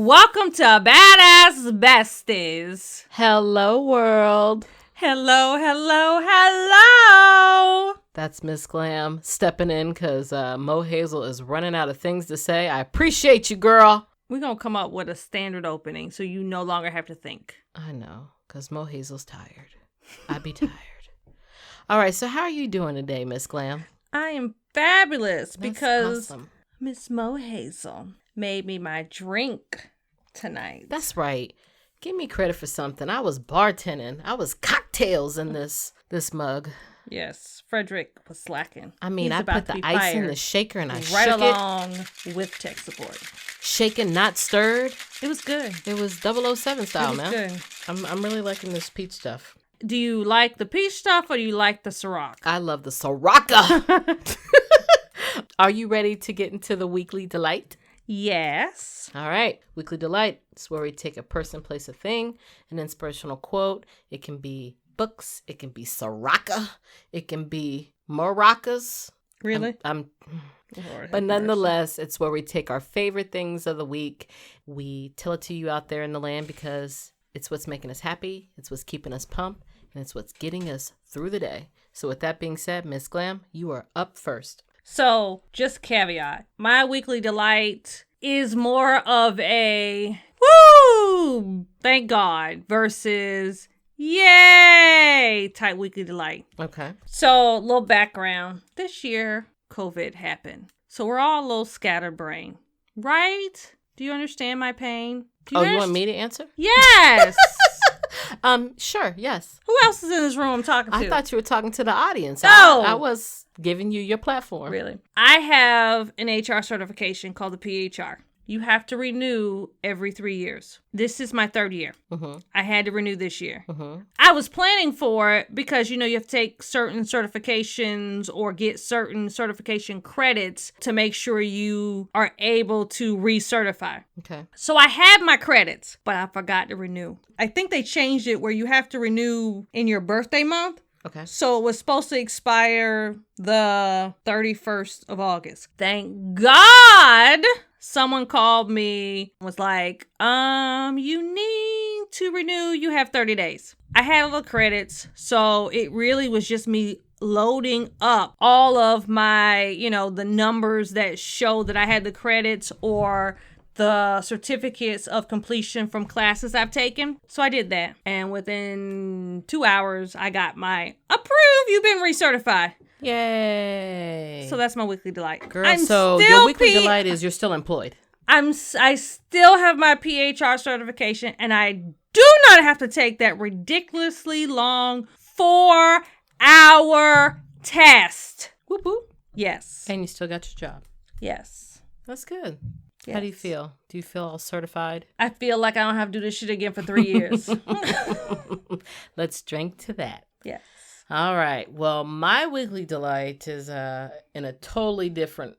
Welcome to Badass Besties. Hello, world. Hello, hello, hello. That's Ms.Glam stepping in because Mohazel is running out of things to say. I appreciate you, girl. We're going to come up with a standard opening so you no longer have to think. I know, because Mohazel's tired. I'd be tired. All right, so how are you doing today, Ms.Glam? I am fabulous because awesome. Miss Mohazel made me my drink tonight. That's right. Give me credit for something. I was bartending. I was cocktails in this mug. Yes, Frederick was slacking. I mean, I put the ice in the shaker and I shook right along with tech support. Shaken, not stirred. It was good. It was 007 style, it was man. Good. I'm really liking this peach stuff. Do you like the peach stuff or do you like the Ciroc? I love the Ciroc. Are you ready to get into the weekly delight? Yes. All right. Weekly delight is where we take a person, place, a thing, an inspirational quote. It can be books. It can be Ciroc. It can be maracas. Really? But nonetheless, it's where we take our favorite things of the week. We tell it to you out there in the land because it's what's making us happy. It's what's keeping us pumped. And it's what's getting us through the day. So with that being said, Miss Glam, you are up first. So, just caveat, my weekly delight is more of a woo, thank God, versus yay type weekly delight. Okay. So, little background. This year, COVID happened. So, we're all a little scatterbrained, right? Do you understand my pain? You want me to answer? Yes. Sure, yes. Who else is in this room I'm talking to? I thought you were talking to the audience. No. I was giving you your platform. Really? I have an HR certification called the PHR. You have to renew every 3 years. This is my third year. Mm-hmm. I had to renew this year. Mm-hmm. I was planning for it because, you have to take certain certifications or get certain certification credits to make sure you are able to recertify. Okay. So I had my credits, but I forgot to renew. I think they changed it where you have to renew in your birthday month. Okay. So it was supposed to expire the 31st of August. Thank God someone called me and was like, you need to renew. You have 30 days. I had all the credits. So it really was just me loading up all of my, the numbers that show that I had the credits or the certificates of completion from classes I've taken. So I did that. And within 2 hours, I got my approved. You've been recertified. Yay. So that's my weekly delight. Girl, so your weekly delight is you're still employed. I still have my PHR certification and I do not have to take that ridiculously long 4-hour test. Whoop whoop. Yes. And you still got your job. Yes. That's good. Yes. How do you feel? Do you feel all certified? I feel like I don't have to do this shit again for 3 years. Let's drink to that. Yes. All right. Well, my weekly delight is in a totally different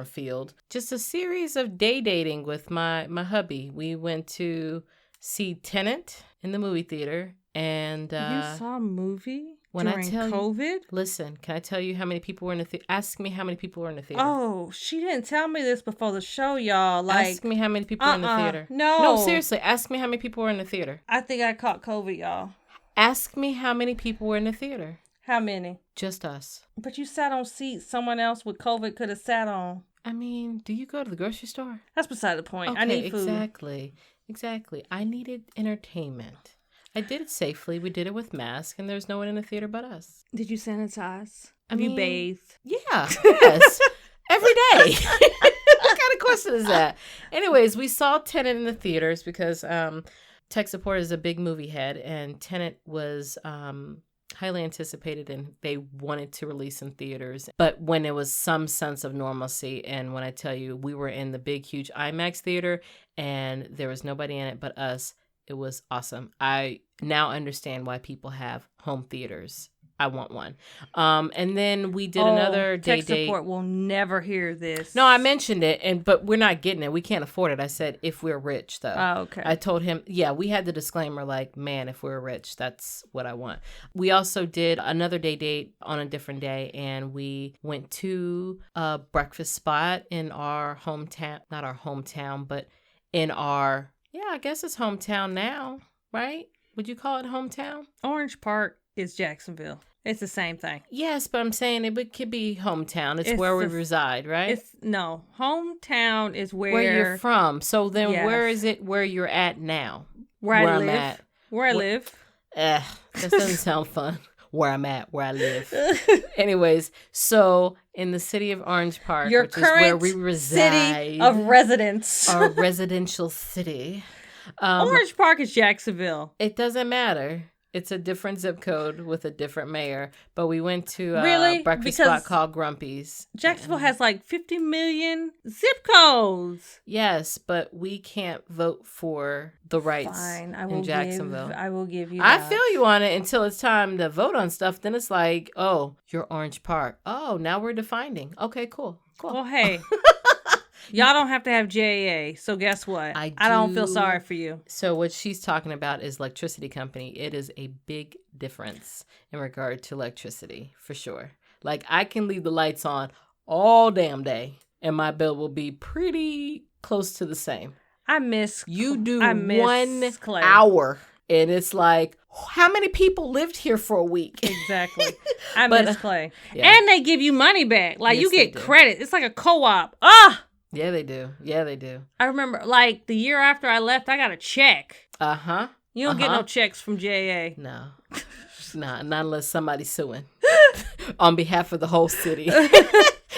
field. Just a series of day dating with my hubby. We went to see Tenet in the movie theater, and you saw a movie when during I tell COVID? You, listen, can I tell you how many people were in the theater? Ask me how many people were in the theater. Oh, she didn't tell me this before the show, y'all. Ask me how many people were in the theater. No, seriously. Ask me how many people were in the theater. I think I caught COVID, y'all. Ask me how many people were in the theater. How many? Just us. But you sat on seats someone else with COVID could have sat on. I mean, do you go to the grocery store? That's beside the point. Okay, I need food. Exactly. I needed entertainment. I did it safely. We did it with masks, and there's no one in the theater but us. Did you sanitize? I mean, you bathed? Yeah. Yes. Every day. What kind of question is that? Anyways, we saw Tenet in the theaters because tech support is a big movie head, and Tenet was highly anticipated and they wanted to release in theaters. But when there was some sense of normalcy, and when I tell you we were in the big, huge IMAX theater and there was nobody in it but us, it was awesome. I now understand why people have home theaters. I want one. And then we did another day tech support will never hear this. No, I mentioned it, but we're not getting it. We can't afford it. I said, if we're rich, though. Oh, okay. I told him, we had the disclaimer, like, man, if we're rich, that's what I want. We also did another day date on a different day, and we went to a breakfast spot in our hometown, not our hometown, but in our, I guess it's hometown now, right? Would you call it hometown? Orange Park is Jacksonville. It's the same thing. Yes, but I'm saying it could be hometown. It's where we reside, right? No, hometown is where you're from. So then where Yes. is it where you're at now? where I I'm live. at. Where I live. That doesn't sound fun. Where I'm at, where I live. Anyways, so in the city of Orange Park, Your which is where current we reside, city of residence. our residential city. Orange Park is Jacksonville. It doesn't matter. It's a different zip code with a different mayor. But we went to Really? a breakfast Because spot called Grumpy's. Jacksonville has like 50 million zip codes. Yes, but we can't vote for the rights Fine, in Jacksonville. I will give you I that. feel you on it until it's time to vote on stuff. Then it's like, oh, you're Orange Park. Oh, now we're defining. Okay, cool. Well, hey, y'all don't have to have JA. So guess what? I don't feel sorry for you. So what she's talking about is electricity company. It is a big difference in regard to electricity, for sure. Like, I can leave the lights on all damn day, and my bill will be pretty close to the same. You do 1 Clay. hour, and it's like, how many people lived here for a week? Exactly. I miss Clay. Yeah. And they give you money back. Like, Yes, you get they do. credit. It's like a co-op. Ah! Yeah, they do. Yeah, they do. I remember, like, the year after I left, I got a check. Uh-huh. You don't get no checks from JA. No. Not unless somebody's suing on behalf of the whole city.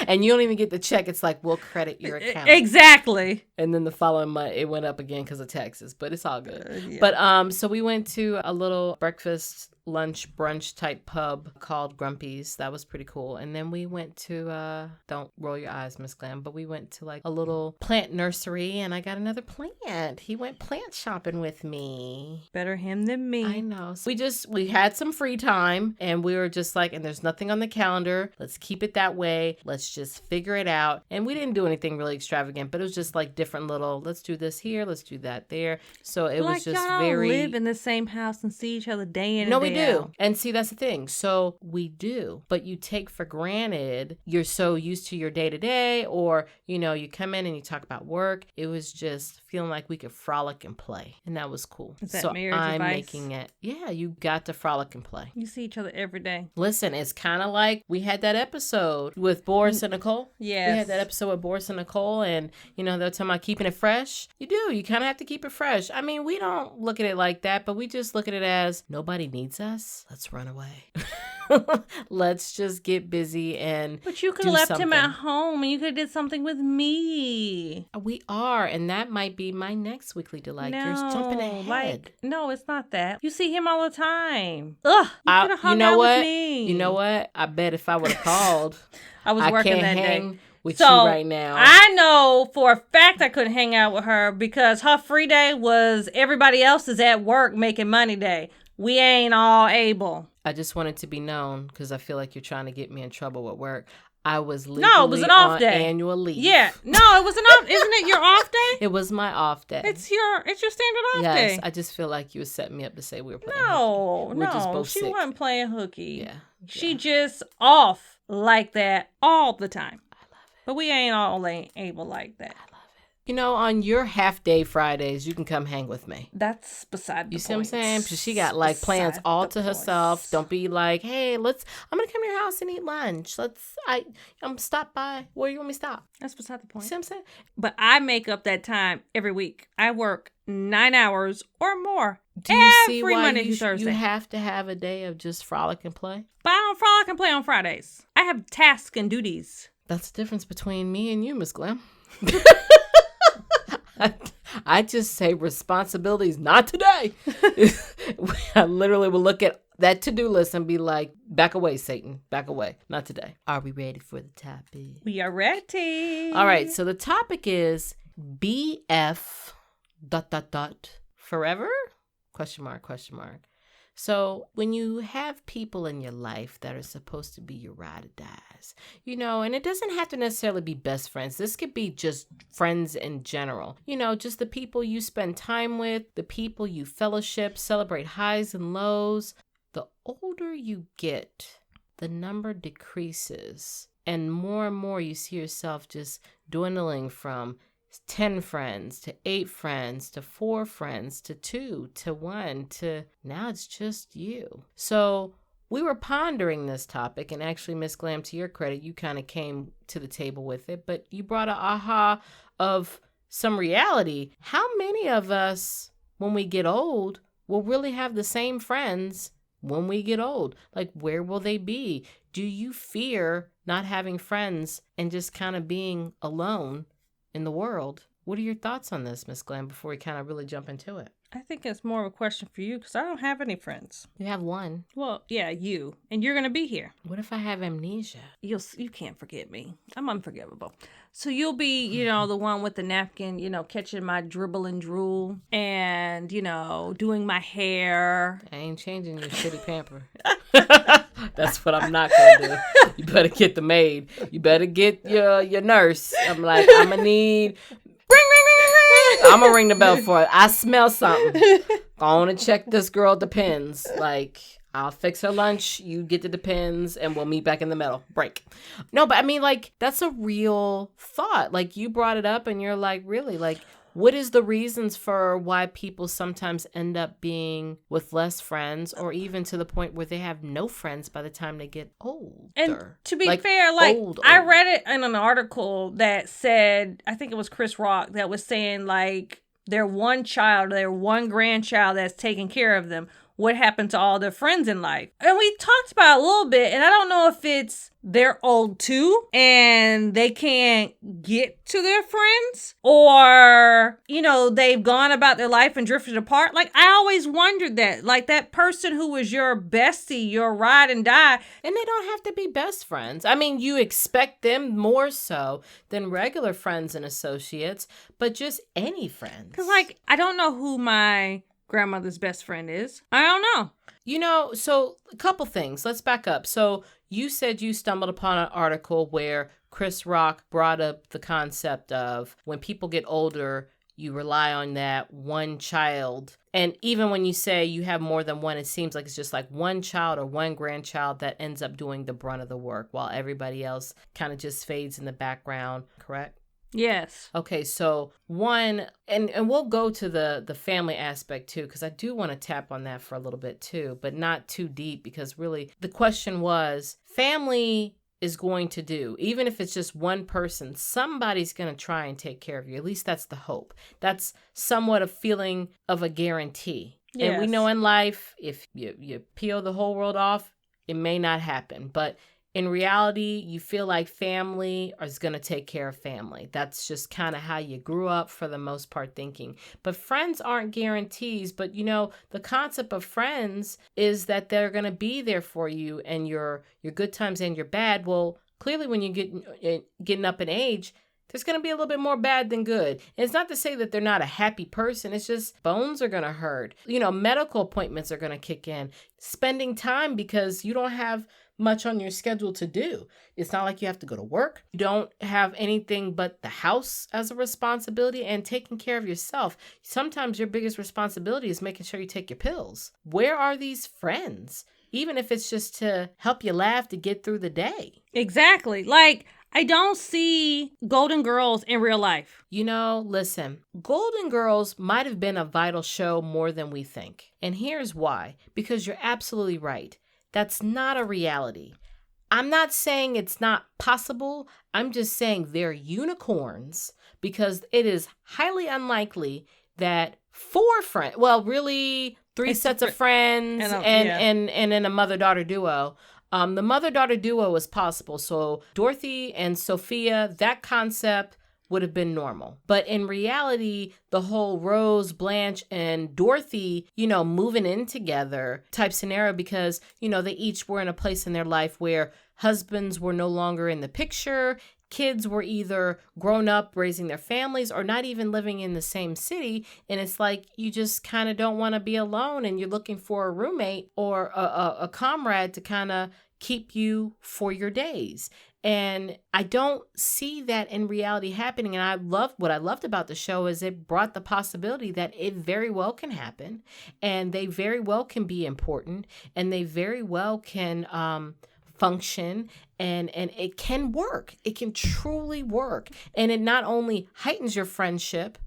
And you don't even get the check. It's like, we'll credit your account. Exactly. And then the following month, it went up again because of taxes. But it's all good. Yeah. But so we went to a little breakfast, lunch, brunch type pub called Grumpy's. That was pretty cool. And then we went to, don't roll your eyes, Miss Glam, but we went to like a little plant nursery, and I got another plant. He went plant shopping with me. Better him than me. I know. So we had some free time, and we were just like, and there's nothing on the calendar. Let's keep it that way. Let's just figure it out. And we didn't do anything really extravagant, but it was just like different little, let's do this here, let's do that there. So it was just y'all very. Don't live in the same house and see each other day in No, and we day do. out. And see, that's the thing. So we do, but you take for granted, you're so used to your day to day, or, you come in and you talk about work. It was just feeling like we could frolic and play. And that was cool. Is that so marriage I'm advice? making it. Yeah, you got to frolic and play. You see each other every day. Listen, it's kind of like we had that episode with Boris and Nicole. Yes. We had that episode with Boris and Nicole, and, they're talking about keeping it fresh. You do. You kind of have to keep it fresh. I mean, we don't look at it like that, but we just look at it as nobody needs us. Let's run away. Let's just get busy and But you could have left him at home and you could have did something with me. We are, and that might be my next weekly delight. You're jumping ahead. No, it's not that. You see him all the time. Ugh, you could have hung you know out what? with me. You know what? I bet if I would have called, I was working can't that hang day. with So, you right now. I know for a fact I couldn't hang out with her because her free day was everybody else is at work making money day. We ain't all able. I just wanted to be known because I feel like you're trying to get me in trouble with work. I was legally No, it was an off on day. annual leave. Yeah. No, it was an off. Isn't it your off day? It was my off day. It's your standard off yes, day. I just feel like you were setting me up to say we were playing No, hooky. We're just no, both she sick. wasn't playing hooky. Yeah. She just off like that all the time. I love it. But we ain't all able like that. On your half day Fridays, you can come hang with me. That's beside the point. You see what I'm saying? Because she got like plans all to herself. Don't be like, hey, I'm gonna come to your house and eat lunch. I'm stop by. Where you want me to stop? That's beside the point. You see what I'm saying? But I make up that time every week. I work 9 hours or more. Do you see every why Monday through Thursday. you have to have a day of just frolic and play? But I don't frolic and play on Fridays. I have tasks and duties. That's the difference between me and you, Miss Glam. I just say responsibilities, not today. I literally will look at that to-do list and be like, back away, Satan. Back away. Not today. Are we ready for the topic? We are ready. All right. So the topic is BF ... forever? ? So when you have people in your life that are supposed to be your ride or dies, and it doesn't have to necessarily be best friends. This could be just friends in general. Just the people you spend time with, the people you fellowship, celebrate highs and lows. The older you get, the number decreases. And more you see yourself just dwindling from 10 friends to 8 friends to 4 friends to 2 to 1 to now it's just you. So we were pondering this topic, and actually, Miss Glam, to your credit, you kind of came to the table with it, but you brought an aha of some reality. How many of us, when we get old, will really have the same friends when we get old? Like, where will they be? Do you fear not having friends and just kind of being alone in the world? What are your thoughts on this, Miss Glam, before we kind of really jump into it? I think it's more of a question for you because I don't have any friends. You have one. Well, yeah, you. And you're going to be here. What if I have amnesia? You can't forget me. I'm unforgivable. So you'll be, the one with the napkin, catching my dribble and drool and, doing my hair. I ain't changing your shitty pamper. That's what I'm not going to do. You better get the maid. You better get your nurse. I'm like, I'm going to need... I'm going to ring the bell for it. I smell something. I want to check this girl Depends. Like, I'll fix her lunch. You get the Depends, and we'll meet back in the middle. Break. No, but I mean, like, that's a real thought. Like, you brought it up, and you're like, really? Like, what is the reasons for why people sometimes end up being with less friends, or even to the point where they have no friends by the time they get older? And to be fair, like, I read it in an article that said, I think it was Chris Rock that was saying, like, their one grandchild that's taking care of them. What happened to all their friends in life? And we talked about it a little bit, and I don't know if it's they're old too and they can't get to their friends, or, they've gone about their life and drifted apart. Like, I always wondered that, like, that person who was your bestie, your ride and die. And they don't have to be best friends. I mean, you expect them more so than regular friends and associates, but just any friends. Because, like, I don't know who my grandmother's best friend is. I don't know. So a couple things. Let's back up. So you said you stumbled upon an article where Chris Rock brought up the concept of when people get older, you rely on that one child. And even when you say you have more than one, it seems like it's just like one child or one grandchild that ends up doing the brunt of the work while everybody else kind of just fades in the background, correct? Yes. Okay, so one, and we'll go to the family aspect too, because I do want to tap on that for a little bit too, but not too deep, because really the question was, family is going to do, even if it's just one person, somebody's going to try and take care of you. At least that's the hope. That's somewhat a feeling of a guarantee. Yes. And we know in life, if you peel the whole world off, it may not happen, but in reality, you feel like family is going to take care of family. That's just kind of how you grew up for the most part thinking. But friends aren't guarantees. But, the concept of friends is that they're going to be there for you and your good times and your bad. Well, clearly when you're getting up in age, there's going to be a little bit more bad than good. And it's not to say that they're not a happy person. It's just bones are going to hurt. Medical appointments are going to kick in. Spending time because you don't have much on your schedule to do. It's not like you have to go to work. You don't have anything but the house as a responsibility and taking care of yourself. Sometimes your biggest responsibility is making sure you take your pills. Where are these friends? Even if it's just to help you laugh to get through the day. Exactly. Like, I don't see Golden Girls in real life. Listen, Golden Girls might have been a vital show more than we think. And here's why. Because you're absolutely right. That's not a reality. I'm not saying it's not possible. I'm just saying they're unicorns, because it is highly unlikely that 4 friends, well, really 3 sets of friends and then a mother-daughter duo. The mother-daughter duo was possible. So Dorothy and Sophia, that concept would have been normal. But in reality, the whole Rose, Blanche, and Dorothy, moving in together type scenario, because, they each were in a place in their life where husbands were no longer in the picture. Kids were either grown up raising their families or not even living in the same city. And it's like you just kind of don't want to be alone, and you're looking for a roommate or a comrade to kind of keep you for your days. And I don't see that in reality happening. And what I loved about the show is it brought the possibility that it very well can happen, and they very well can be important, and they very well can function, and it can work. It can truly work. And it not only heightens your friendship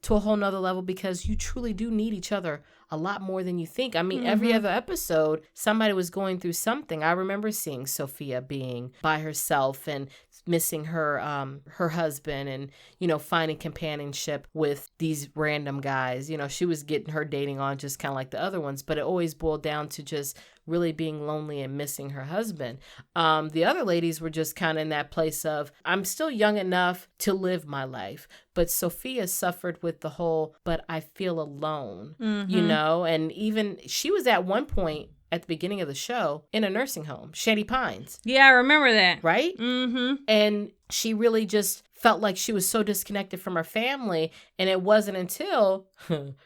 to a whole nother level, because you truly do need each other a lot more than you think. I mean, every other episode, somebody was going through something. I remember seeing Sophia being by herself and missing her husband, and, you know, finding companionship with these random guys. You know, she was getting her dating on just kind of like the other ones, but it always boiled down to just really being lonely and missing her husband. The other ladies were just kind of in that place of, I'm still young enough to live my life. But Sophia suffered with the whole, but I feel alone, you know, and even she was at one point at the beginning of the show in a nursing home, Shady Pines. Yeah, I remember that. Right? Mm-hmm. And she really just felt like she was so disconnected from her family. And it wasn't until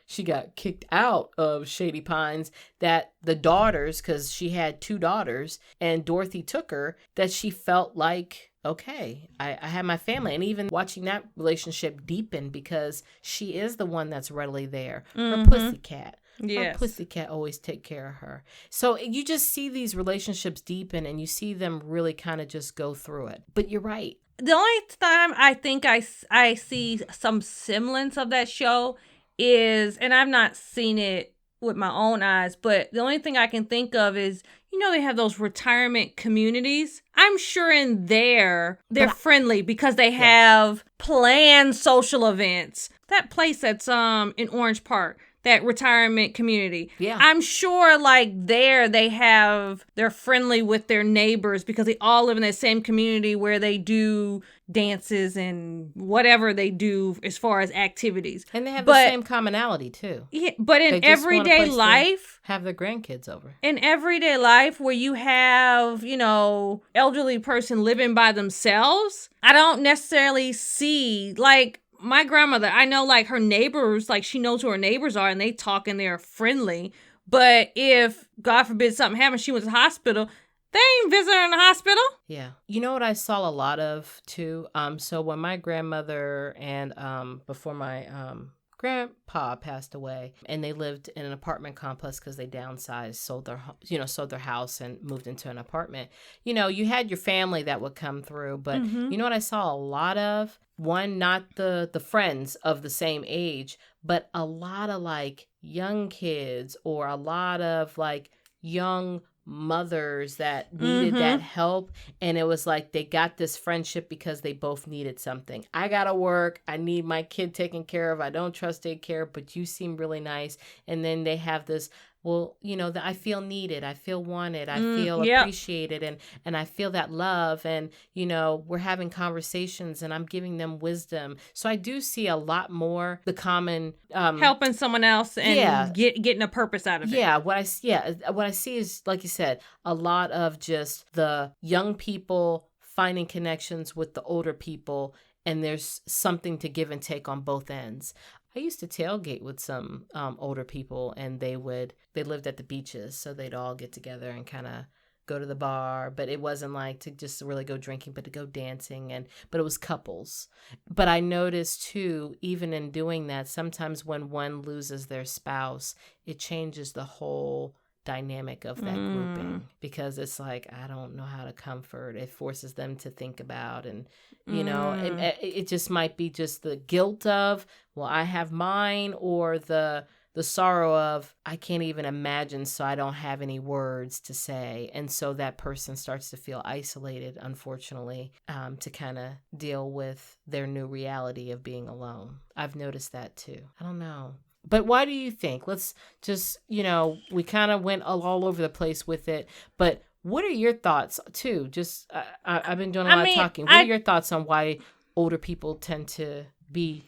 she got kicked out of Shady Pines that the daughters, because she had 2 daughters and Dorothy took her, that she felt like, okay, I have my family. And even watching that relationship deepen, because she is the one that's readily there. Her pussycat. Yes. Her pussycat always take care of her. So you just see these relationships deepen, and you see them really kind of just go through it. But you're right. The only time I think I see some semblance of that show is, and I've not seen it with my own eyes, but the only thing I can think of is, you know, they have those retirement communities. I'm sure in there they're friendly because they have planned social events. That place that's in Orange Park, that retirement community. Yeah. I'm sure like there they're friendly with their neighbors because they all live in that same community where they do dances and whatever they do as far as activities. And they have the same commonality too. Yeah, but in everyday life, have their grandkids over. In everyday life where you have, you know, elderly person living by themselves, I don't necessarily see, like, my grandmother, I know like her neighbors, like she knows who her neighbors are and they talk and they're friendly. But if, God forbid, something happened, she went to the hospital, they ain't visiting the hospital. Yeah. You know what I saw a lot of too? So when my grandmother and before my grandpa passed away, and they lived in an apartment complex because they downsized, sold their house and moved into an apartment. You know, you had your family that would come through, but you know what I saw a lot of? One, not the friends of the same age, but a lot of like young kids or a lot of like young mothers that needed that help. And it was like they got this friendship because they both needed something. I gotta work. I need my kid taken care of. I don't trust daycare, but you seem really nice. And then they have this, well, you know, that I feel needed, I feel wanted, I feel appreciated, and I feel that love, and, you know, we're having conversations and I'm giving them wisdom. So I do see a lot more the common helping someone else and getting a purpose out of it. Yeah, what I see is, like you said, a lot of just the young people finding connections with the older people, and there's something to give and take on both ends. I used to tailgate with some older people, and they lived at the beaches, so they'd all get together and kind of go to the bar, but it wasn't like to just really go drinking, but to go dancing, but it was couples. But I noticed too, even in doing that, sometimes when one loses their spouse, it changes the whole dynamic of that grouping, because it's like, I don't know how to comfort. It forces them to think about, and you know, it just might be just the guilt of, well, I have mine, or the sorrow of, I can't even imagine, so I don't have any words to say. And so that person starts to feel isolated, unfortunately, to kind of deal with their new reality of being alone. I've noticed that too. I don't know. But why do you think? Let's just, you know, we kind of went all over the place with it. But what are your thoughts too? Just, I've been doing a lot of talking. What are your thoughts on why older people tend to be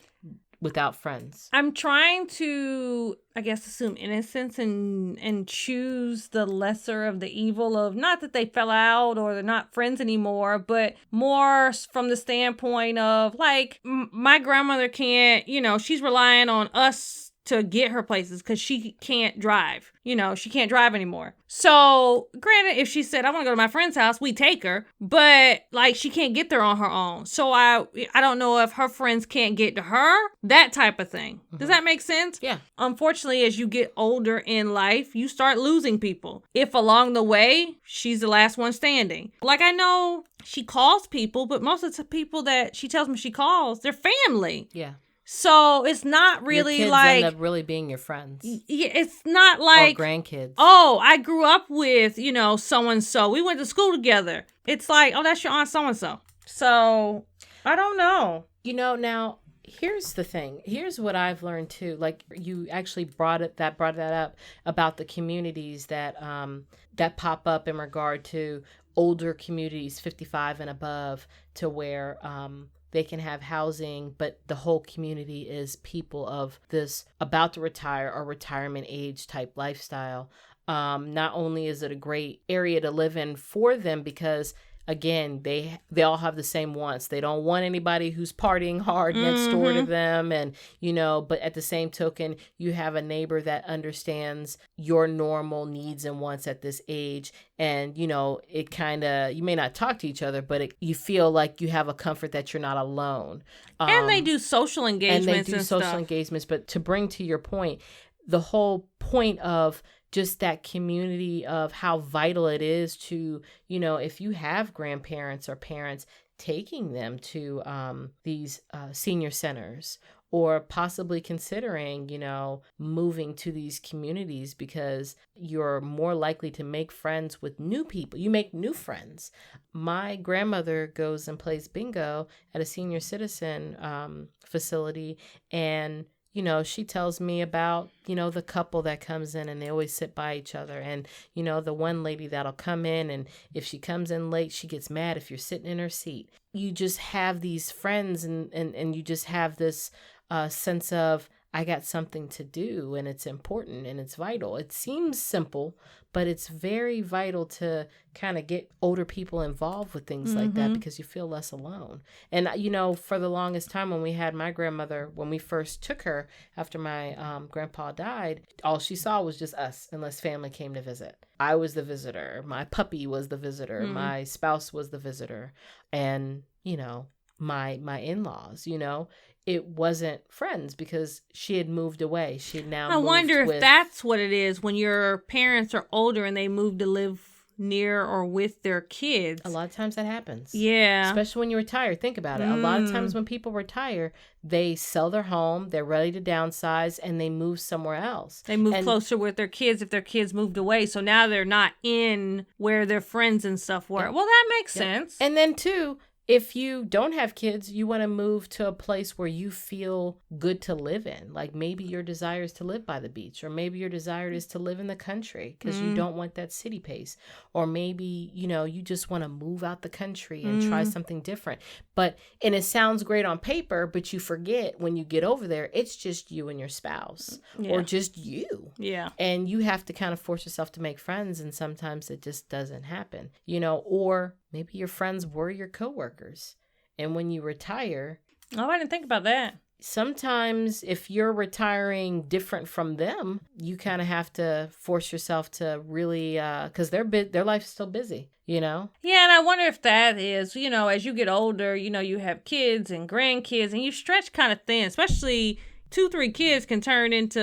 without friends? I'm trying to, I guess, assume innocence and choose the lesser of the evil of, not that they fell out or they're not friends anymore, but more from the standpoint of like, my grandmother can't, you know, she's relying on us to get her places because she can't drive. She can't drive anymore. So granted, if she said, I want to go to my friend's house, we take her, but like she can't get there on her own. So I don't know if her friends can't get to her, that type of thing. Does that make sense? Yeah. Unfortunately, as you get older in life, you start losing people. If along the way, she's the last one standing. Like I know she calls people, but most of the people that she tells me she calls, they're family. Yeah. So it's not really your kids like end up really being your friends. Yeah, it's not like or grandkids. Oh, I grew up with, so and so. We went to school together. It's like, oh, that's your aunt so and so. So I don't know. Now here's the thing. Here's what I've learned too. Like you actually brought that up about the communities that that pop up in regard to older communities, 55 and above, to where they can have housing, but the whole community is people of this about to retire or retirement age type lifestyle. Not only is it a great area to live in for them because, again, they all have the same wants. They don't want anybody who's partying hard next door to them. And, but at the same token, you have a neighbor that understands your normal needs and wants at this age. And, it kind of, you may not talk to each other, but you feel like you have a comfort that you're not alone. And they do social engagements and social engagements. But to bring to your point, the whole point of just that community of how vital it is to, if you have grandparents or parents, taking them to these senior centers or possibly considering, moving to these communities because you're more likely to make friends with new people. You make new friends. My grandmother goes and plays bingo at a senior citizen facility, and she tells me about, the couple that comes in and they always sit by each other. And, the one lady that'll come in, and if she comes in late, she gets mad if you're sitting in her seat. You just have these friends and you just have this sense of, I got something to do and it's important and it's vital. It seems simple, but it's very vital to kind of get older people involved with things like that because you feel less alone. And, for the longest time when we had my grandmother, when we first took her after my grandpa died, all she saw was just us unless family came to visit. I was the visitor. My puppy was the visitor. My spouse was the visitor. And, my in-laws, it wasn't friends because she had moved away. She had now I wonder if that's what it is when your parents are older and they move to live near or with their kids. A lot of times that happens. Yeah. Especially when you retire. Think about it. A lot of times when people retire, they sell their home, they're ready to downsize, and they move somewhere else. They move closer with their kids if their kids moved away. So now they're not in where their friends and stuff were. Yep. Well, that makes sense. And then too, if you don't have kids, you want to move to a place where you feel good to live in. Like maybe your desire is to live by the beach, or maybe your desire is to live in the country because you don't want that city pace. Or maybe, you just want to move out the country and try something different. And it sounds great on paper, but you forget when you get over there, it's just you and your spouse or just you. Yeah. And you have to kind of force yourself to make friends. And sometimes it just doesn't happen, or maybe your friends were your coworkers. And when you retire... Oh, I didn't think about that. Sometimes if you're retiring different from them, you kind of have to force yourself to really... because their life is still busy, Yeah, and I wonder if that is, as you get older, you have kids and grandkids, and you stretch kind of thin, especially 2-3 kids can turn into,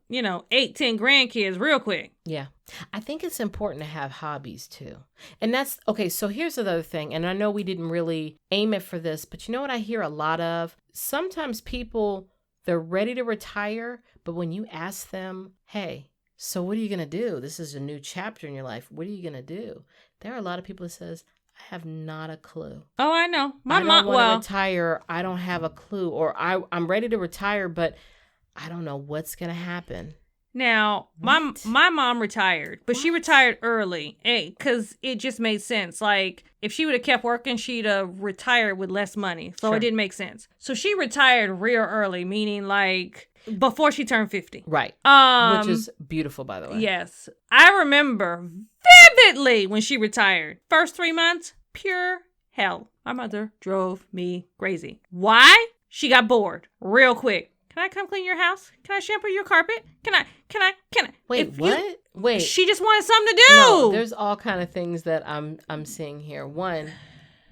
8-10 grandkids real quick. Yeah. I think it's important to have hobbies too. And that's, okay, so here's another thing. And I know we didn't really aim it for this, but you know what I hear a lot of? Sometimes people, they're ready to retire, but when you ask them, hey, so what are you going to do? This is a new chapter in your life. What are you going to do? There are a lot of people that says, I have not a clue. Oh, I know. My mom want to retire. I don't have a clue. Or I'm ready to retire, but I don't know what's going to happen. Now, my mom retired, but she retired early because it just made sense. Like, if she would have kept working, she'd have retired with less money. So It didn't make sense. So she retired real early, meaning like before she turned 50. Right. Which is beautiful, by the way. Yes. I remember vividly when she retired. First 3 months, pure hell. My mother drove me crazy. Why? She got bored real quick. Can I come clean your house? Can I shampoo your carpet? Can I? Wait, what? Wait. She just wanted something to do. No, there's all kind of things that I'm seeing here. One,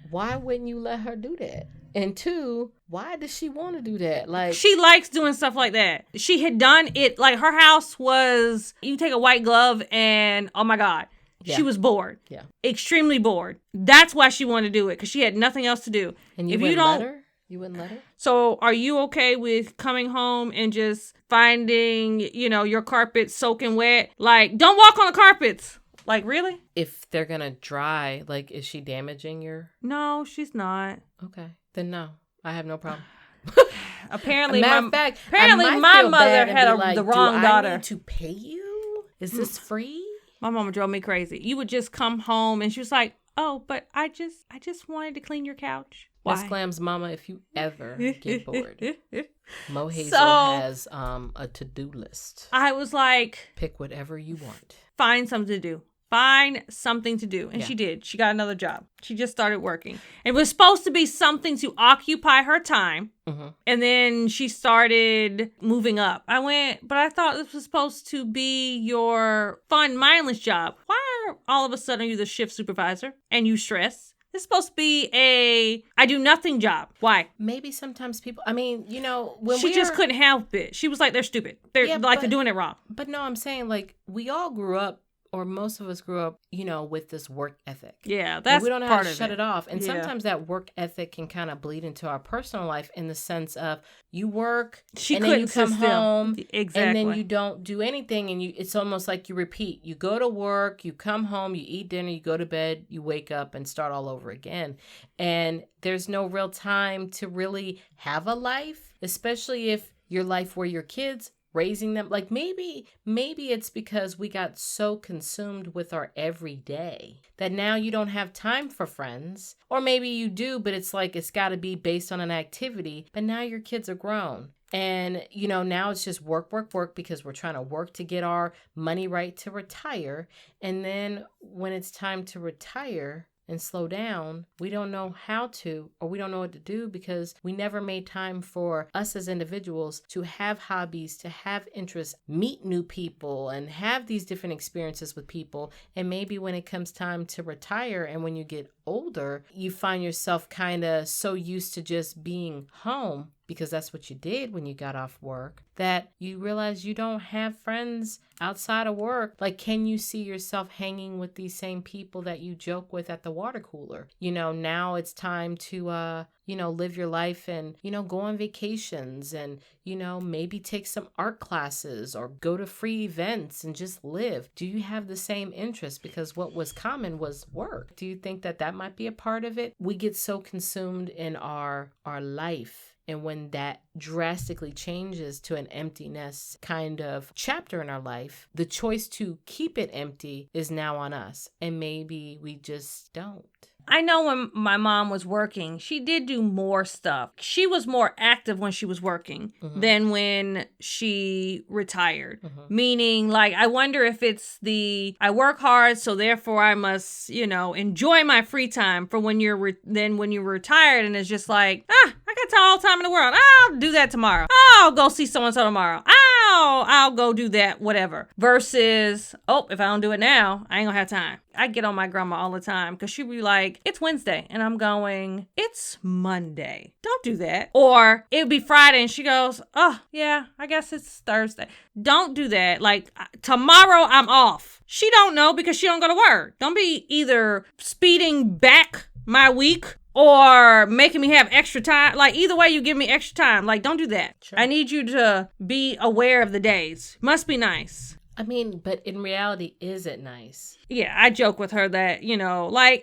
why wouldn't you let her do that? And two, why does she want to do that? Like, she likes doing stuff like that. She had done it, like her house was, you take a white glove and oh my God, she was bored. Yeah. Extremely bored. That's why she wanted to do it, because she had nothing else to do. And you wouldn't let her? You wouldn't let her? So are you okay with coming home and just finding, your carpet soaking wet? Like, don't walk on the carpets. Like, really? If they're going to dry, like, is she damaging your... No, she's not. Okay. Then no. I have no problem. Apparently, my mother had the wrong daughter. I need to pay you? Is this free? My mama drove me crazy. You would just come home and she was like, oh, but I just wanted to clean your couch. Ms.Glam's mama, if you ever get bored, Mohazel has a to-do list. I was like, pick whatever you want. Find something to do. Find something to do. And she did. She got another job. She just started working. It was supposed to be something to occupy her time. Mm-hmm. And then she started moving up. I went, but I thought this was supposed to be your fun, mindless job. Why are all of a sudden you the shift supervisor and you stress? It's supposed to be a I do nothing job. Why? Maybe sometimes people, she just couldn't help it. She was like, they're stupid. They're doing it wrong. But no, I'm saying, like, we all grew up, or most of us grew up, with this work ethic. Yeah, that's we don't know how to shut it it off. And sometimes that work ethic can kind of bleed into our personal life in the sense of you work, and then you come home, and then you don't do anything, and it's almost like you repeat. You go to work, you come home, you eat dinner, you go to bed, you wake up and start all over again. And there's no real time to really have a life, especially if your life were your kids, raising them. Like, maybe it's because we got so consumed with our everyday that now you don't have time for friends. Or maybe you do, but it's like it's got to be based on an activity. But now your kids are grown. And, now it's just work because we're trying to work to get our money right to retire. And then when it's time to retire and slow down, we don't know how to, or we don't know what to do, because we never made time for us as individuals to have hobbies, to have interests, meet new people, and have these different experiences with people. And maybe when it comes time to retire and when you get older, you find yourself kind of so used to just being home, because that's what you did when you got off work, that you realize you don't have friends outside of work. Like, can you see yourself hanging with these same people that you joke with at the water cooler? Now it's time to, live your life and, go on vacations and, maybe take some art classes or go to free events and just live. Do you have the same interest? Because what was common was work. Do you think that might be a part of it? We get so consumed in our life. And when that drastically changes to an emptiness kind of chapter in our life, the choice to keep it empty is now on us. And maybe we just don't. I know when my mom was working, she did do more stuff. She was more active when she was working than when she retired. Meaning, like, I wonder if it's I work hard, so therefore I must, enjoy my free time for when you're then when you're retired, and it's just like, I got all the time in the world. I'll do that tomorrow. I'll go see so-and-so tomorrow. I'll go do that, whatever. Versus, if I don't do it now, I ain't gonna have time. I get on my grandma all the time because she be like, it's Wednesday. And I'm going, it's Monday. Don't do that. Or it would be Friday and she goes, oh, yeah, I guess it's Thursday. Don't do that. Like, tomorrow I'm off. She don't know because she don't go to work. Don't be either speeding back my week or making me have extra time. Like, either way, you give me extra time. Like, don't do that. Sure. I need you to be aware of the days. Must be nice. But in reality, is it nice? Yeah, I joke with her that,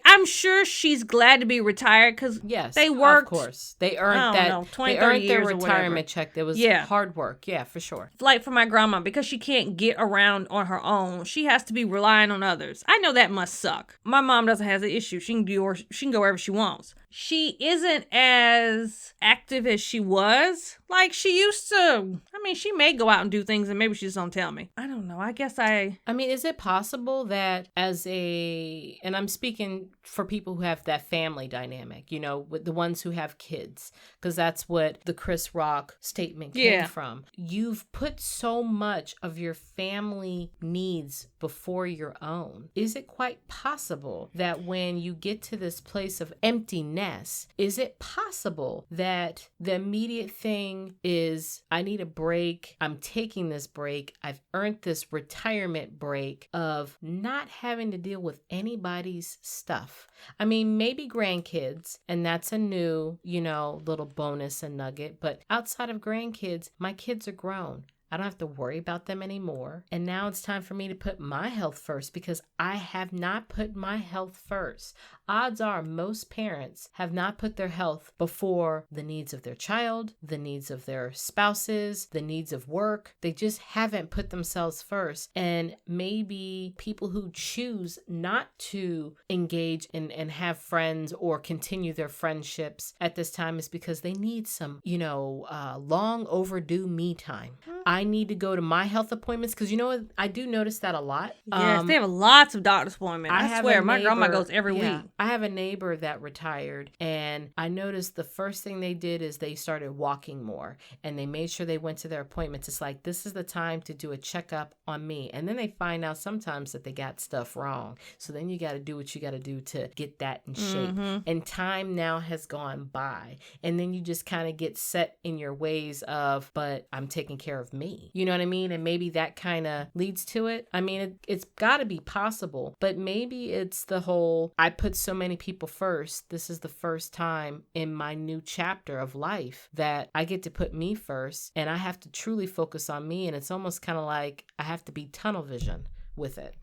I'm sure she's glad to be retired because they worked. Of course. They earned their retirement check. It was hard work. Yeah, for sure. Like for my grandma, because she can't get around on her own, she has to be relying on others. I know that must suck. My mom doesn't have the issue. She can go wherever she wants. She isn't as active as she was. Like she used to. She may go out and do things and maybe she just don't tell me. I don't know. I guess is it possible that and I'm speaking for people who have that family dynamic, with the ones who have kids, because that's what the Chris Rock statement came from. You've put so much of your family needs before your own. Is it quite possible that when you get to this place of emptiness, is it possible that the immediate thing is, I need a break, I'm taking this break, I've earned this retirement break of not having to deal with anybody's stuff? I mean, maybe grandkids, and that's a new, little bonus and nugget, but outside of grandkids, my kids are grown. I don't have to worry about them anymore. And now it's time for me to put my health first, because I have not put my health first. Odds are most parents have not put their health before the needs of their child, the needs of their spouses, the needs of work. They just haven't put themselves first. And maybe people who choose not to engage and have friends or continue their friendships at this time is because they need some, long overdue me time. I need to go to my health appointments, because I do notice that a lot. Yes, they have lots of doctor's appointments. I swear, my grandma goes every week. I have a neighbor that retired, and I noticed the first thing they did is they started walking more, and they made sure they went to their appointments. It's like, this is the time to do a checkup on me. And then they find out sometimes that they got stuff wrong. So then you got to do what you got to do to get that in shape. Mm-hmm. And time now has gone by. And then you just kind of get set in your ways of, but I'm taking care of me. You know what I mean? And maybe that kind of leads to it. I mean, it's got to be possible, but maybe it's the whole, I put so many people first. This is the first time in my new chapter of life that I get to put me first, and I have to truly focus on me. And it's almost kind of like I have to be tunnel vision with it.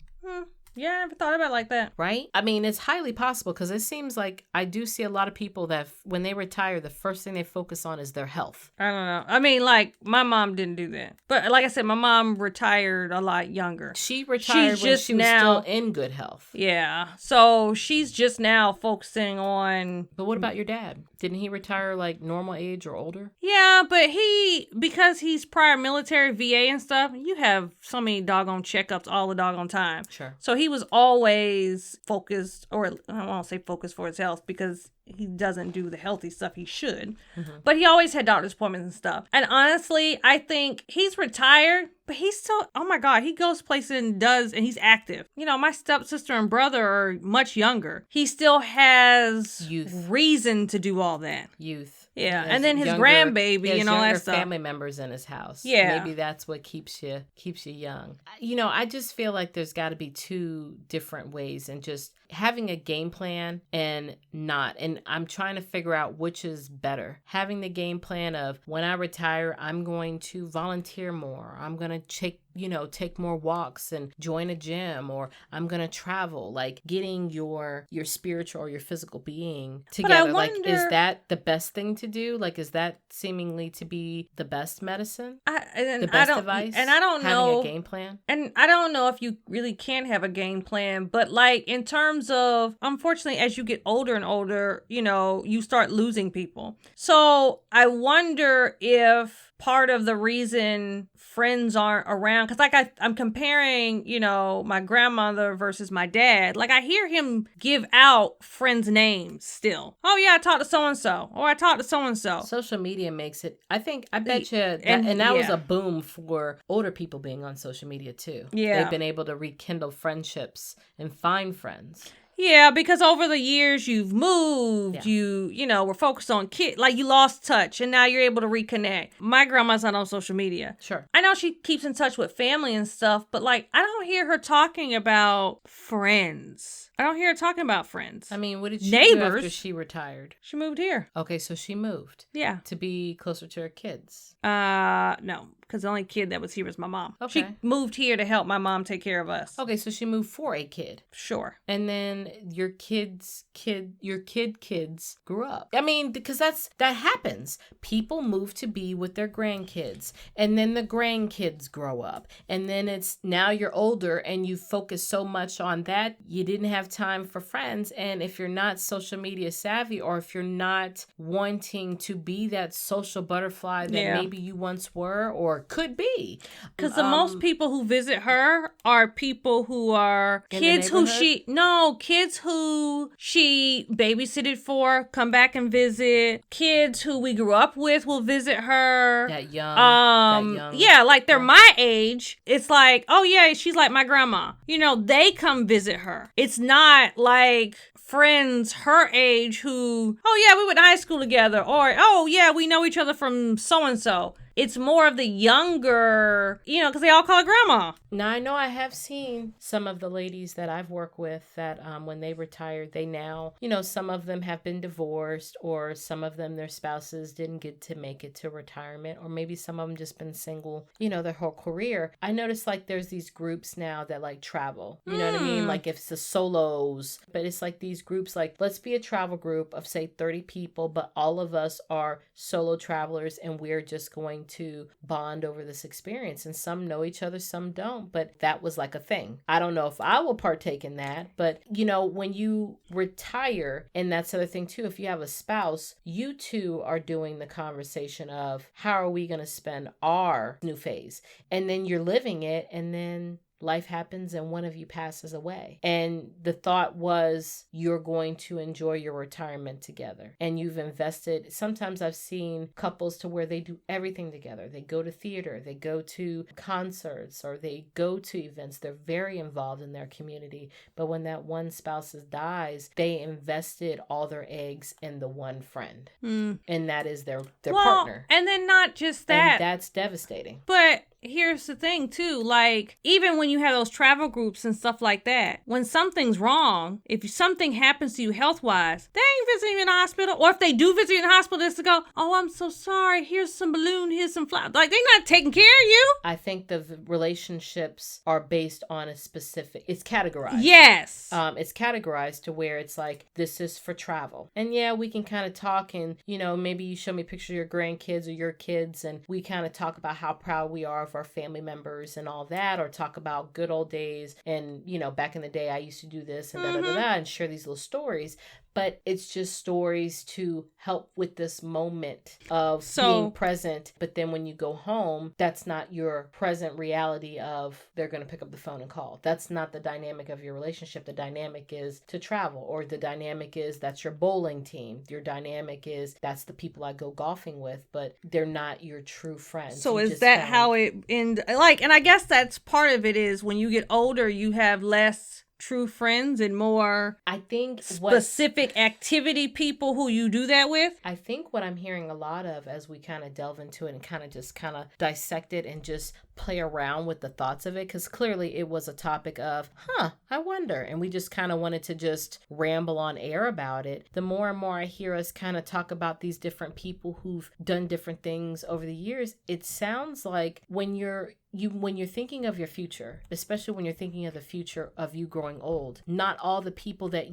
Yeah, I never thought about it like that. Right? I mean, it's highly possible, because it seems like I do see a lot of people that when they retire, the first thing they focus on is their health. I don't know. I mean, like, my mom didn't do that. But like I said, my mom retired a lot younger. She retired when she was still in good health. Yeah. So she's just now focusing on... But what about your dad? Didn't he retire like normal age or older? Yeah, but because he's prior military, VA and stuff, you have so many doggone checkups all the doggone time. Sure. So he was always focused, or I won't say focused for his health, because he doesn't do the healthy stuff he should. Mm-hmm. But he always had doctor's appointments and stuff. And honestly, I think he's retired, but he's still, oh my God, he goes places and he's active. My stepsister and brother are much younger. He still has reason to do all that. Youth. Yeah, and then his grandbaby and all that stuff. Family members in his house. Yeah, maybe that's what keeps you young. I just feel like there's got to be two different ways, and just having a game plan and not. And I'm trying to figure out which is better. Having the game plan of, when I retire, I'm going to volunteer more. I'm going to take more walks and join a gym, or I'm going to travel, like getting your spiritual or your physical being together. Like, is that the best thing to do? Like, is that seemingly to be the best medicine? The best advice? And I don't know. Having a game plan? And I don't know if you really can have a game plan, but like in terms of, unfortunately, as you get older and older, you start losing people. So I wonder if part of the reason friends aren't around, because like I'm comparing, my grandmother versus my dad. Like, I hear him give out friends' names still. Oh yeah, I talked to so-and-so, or I talked to so-and-so. Social media makes it, I bet you, that was a boom for older people being on social media too. Yeah. They've been able to rekindle friendships and find friends. Yeah, because over the years you've moved, we're focused on kids, like you lost touch, and now you're able to reconnect. My grandma's not on social media. Sure. I know she keeps in touch with family and stuff, but like, I don't hear her talking about friends. I don't hear her talking about friends. I mean, what did she do after she retired? She moved here. Okay, so she moved. Yeah. To be closer to her kids. No, because the only kid that was here was my mom. Okay. She moved here to help my mom take care of us. Okay, so she moved for a kid. Sure. And then your kids grew up. I mean, because that happens. People move to be with their grandkids, and then the grandkids grow up, and then it's now you're older and you focus so much on that you didn't have time for friends. And if you're not social media savvy, or if you're not wanting to be that social butterfly that maybe you once were, or could be. Because the most people who visit her are people who are kids who she babysitted for, come back and visit. Kids who we grew up with will visit her. That young. Yeah, like they're my age. It's like, oh yeah, she's like my grandma. You know, they come visit her. It's not like friends her age who, oh yeah, we went to high school together, or oh yeah, we know each other from so and so. It's more of the younger, because they all call her grandma. Now, I know I have seen some of the ladies that I've worked with that when they retired, they now, some of them have been divorced, or some of them, their spouses didn't get to make it to retirement, or maybe some of them just been single, their whole career. I noticed like there's these groups now that like travel, you know what I mean? Like if it's the solos, but it's like these groups, like let's be a travel group of say 30 people, but all of us are solo travelers and we're just going to bond over this experience. And some know each other, some don't, but that was like a thing. I don't know if I will partake in that, but when you retire, and that's the other thing too, if you have a spouse, you two are doing the conversation of how are we going to spend our new phase, and then you're living it, and then life happens and one of you passes away. And the thought was you're going to enjoy your retirement together. And you've invested. Sometimes I've seen couples to where they do everything together. They go to theater, they go to concerts, or they go to events. They're very involved in their community. But when that one spouse dies, they invested all their eggs in the one friend. And that is their partner. And then not just that. And that's devastating. But here's the thing too, like even when you have those travel groups and stuff like that, when something's wrong, if something happens to you health-wise, they ain't visiting you in the hospital. Or if they do visit you in the hospital, it's to go, oh, I'm so sorry, here's some balloon, here's some flowers. Like they're not taking care of you. I think the relationships are based on a specific, it's categorized. Yes. It's categorized to where it's like, this is for travel. And yeah, we can kind of talk and, maybe you show me a picture of your grandkids or your kids and we kind of talk about how proud we are of our family members and all that, or talk about good old days and back in the day I used to do this and and share these little stories. But it's just stories to help with this moment of being present. But then when you go home, that's not your present reality of they're going to pick up the phone and call. That's not the dynamic of your relationship. The dynamic is to travel, or the dynamic is that's your bowling team. Your dynamic is that's the people I go golfing with, but they're not your true friends. So is that how it end? Like, and I guess that's part of it is when you get older, you have less true friends and more, I think, specific activity people who you do that with. I think what I'm hearing a lot of as we kind of delve into it and kind of dissect it and just play around with the thoughts of it, because clearly it was a topic of, I wonder, and we just kind of wanted to just ramble on air about it. The more and more I hear us kind of talk about these different people who've done different things over the years, it sounds like when you're thinking of your future, especially when you're thinking of the future of you growing old, not all the people that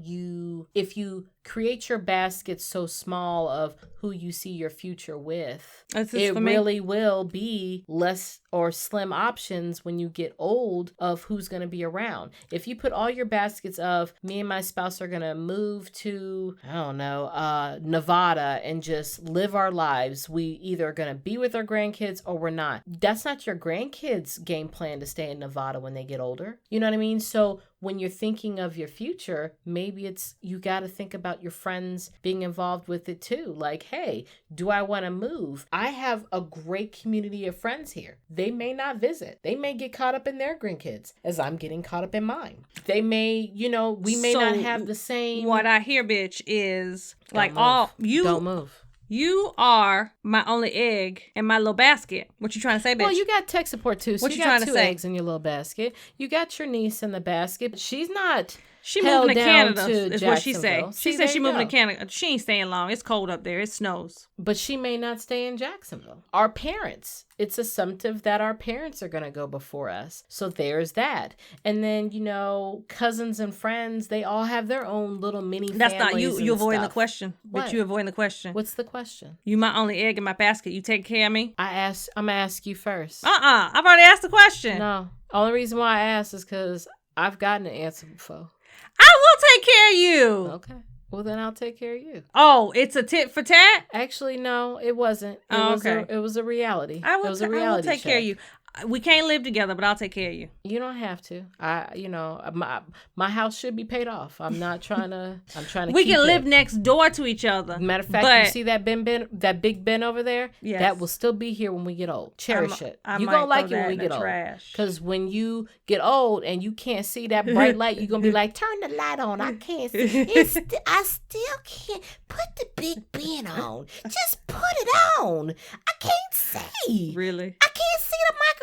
if you create your basket so small of who you see your future with, it really will be less or slim options when you get old of who's going to be around. If you put all your baskets of me and my spouse are going to move to, I don't know, Nevada and just live our lives, we either are going to be with our grandkids or we're not. That's not your grandkids' game plan to stay in Nevada when they get older. You know what I mean? So when you're thinking of your future, maybe it's you got to think about your friends being involved with it too. Like, hey, do I want to move? I have a great community of friends here. They may not visit. They may get caught up in their grandkids as I'm getting caught up in mine. They may, we may not have the same. What I hear, bitch, is don't move. You are my only egg in my little basket. What you trying to say, bitch? Well, you got tech support too. So what you got two eggs in your little basket. You got your niece in the basket. She's not. She moving to Canada, is what she say. She said she moving to Canada. She ain't staying long. It's cold up there. It snows. But she may not stay in Jacksonville. Our parents, it's assumptive that our parents are going to go before us. So there's that. And then, cousins and friends, they all have their own little mini families. That's not you. You avoiding the question. What? But you avoiding the question. What's the question? You my only egg in my basket. You take care of me? I'm going to ask you first. I've already asked the question. No. Only reason why I asked is because I've gotten an answer before. I will take care of you. Okay. Well, then I'll take care of you. Oh, it's a tit for tat? Actually, no, it wasn't. Okay. It was a reality. I will, it was a I will reality take care of you. We can't live together, but I'll take care of you. You don't have to. My house should be paid off. I'm trying to We keep can live it. next door to each other. Matter of fact, but you see that that big bin over there? Yes. That will still be here when we get old. Cherish it. You're might going to like throw it when we that in get the old. trash. Because when you get old and you can't see that bright light, you're going to be like, turn the light on. I can't see. I still can't. Put the big bin on. Just put it on. I can't see. Really? I can't see the microphone.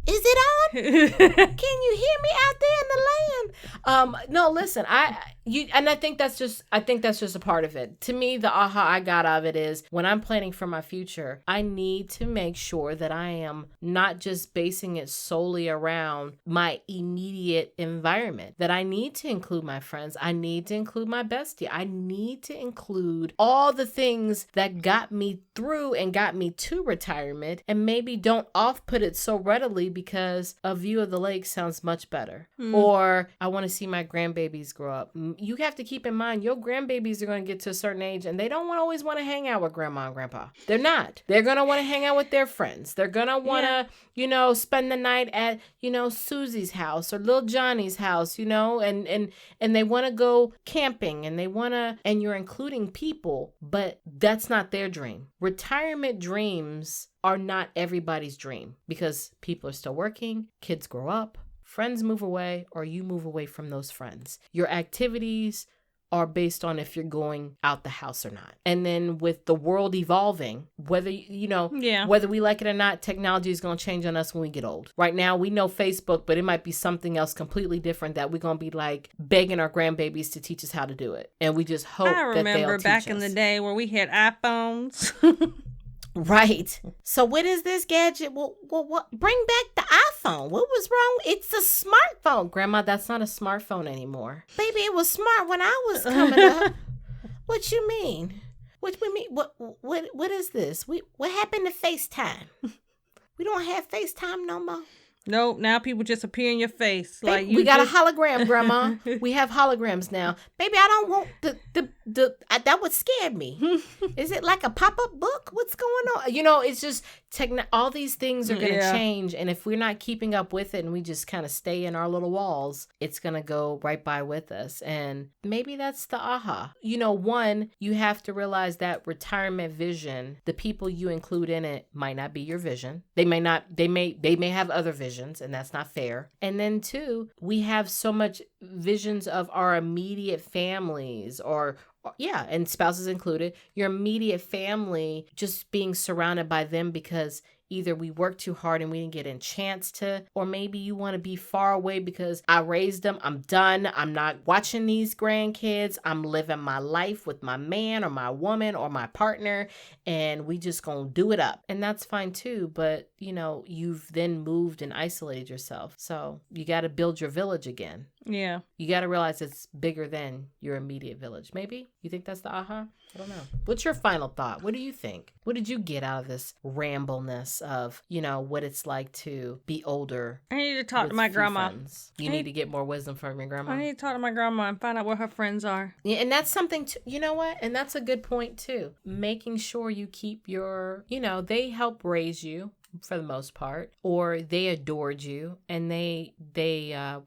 Is it on? Can you hear me out there in the land? No, listen, I think that's just a part of it. To me, the aha I got out of it is when I'm planning for my future, I need to make sure that I am not just basing it solely around my immediate environment, that I need to include my friends. I need to include my bestie. I need to include all the things that got me through and got me to retirement, and maybe don't off-put it so readily because a view of the lake sounds much better. Or I want to see my grandbabies grow up. You have to keep in mind your grandbabies are going to get to a certain age and they don't always want to hang out with grandma and grandpa. They're not. They're going to want to hang out with their friends. They're going to want to, spend the night at, Susie's house or little Johnny's house, and they want to go camping and you're including people, but that's not their dream. Retirement dreams are not everybody's dream because people are still working, kids grow up, friends move away, or you move away from those friends. Your activities are based on if you're going out the house or not. And then with the world evolving, whether we like it or not, technology is going to change on us when we get old. Right now, we know Facebook, but it might be something else completely different that we're going to be like begging our grandbabies to teach us how to do it. And we just hope that they'll teach us. I remember back in the day where we had iPhones. Right. So what is this gadget? What? Bring back the iPhone. What was wrong? It's a smartphone. Grandma, that's not a smartphone anymore. Baby, it was smart when I was coming up. What you mean? What we mean? What is this? What happened to FaceTime? We don't have FaceTime no more. Nope, now people just appear in your face. Baby, we got a hologram, Grandma. We have holograms now. Baby, I don't want that would scare me. Is it like a pop-up book? What's going on? It's just all these things are going to change. And if we're not keeping up with it and we just kind of stay in our little walls, it's going to go right by with us. And maybe that's the aha. One, you have to realize that retirement vision, the people you include in it might not be your vision. They may have other visions, and that's not fair. And then two, we have so much visions of our immediate families and spouses included, your immediate family, just being surrounded by them because either we worked too hard and we didn't get a chance to, or maybe you want to be far away because I raised them. I'm done. I'm not watching these grandkids. I'm living my life with my man or my woman or my partner, and we just gonna do it up. And that's fine too, but you've then moved and isolated yourself. So you got to build your village again. Yeah. You got to realize it's bigger than your immediate village. Maybe? You think that's the aha? I don't know. What's your final thought? What do you think? What did you get out of this rambleness of, what it's like to be older? I need to talk to my grandma. You need to get more wisdom from your grandma. I need to talk to my grandma and find out where her friends are. Yeah, and that's something, you know what? And that's a good point too. Making sure you keep your, they help raise you for the most part, or they adored you and they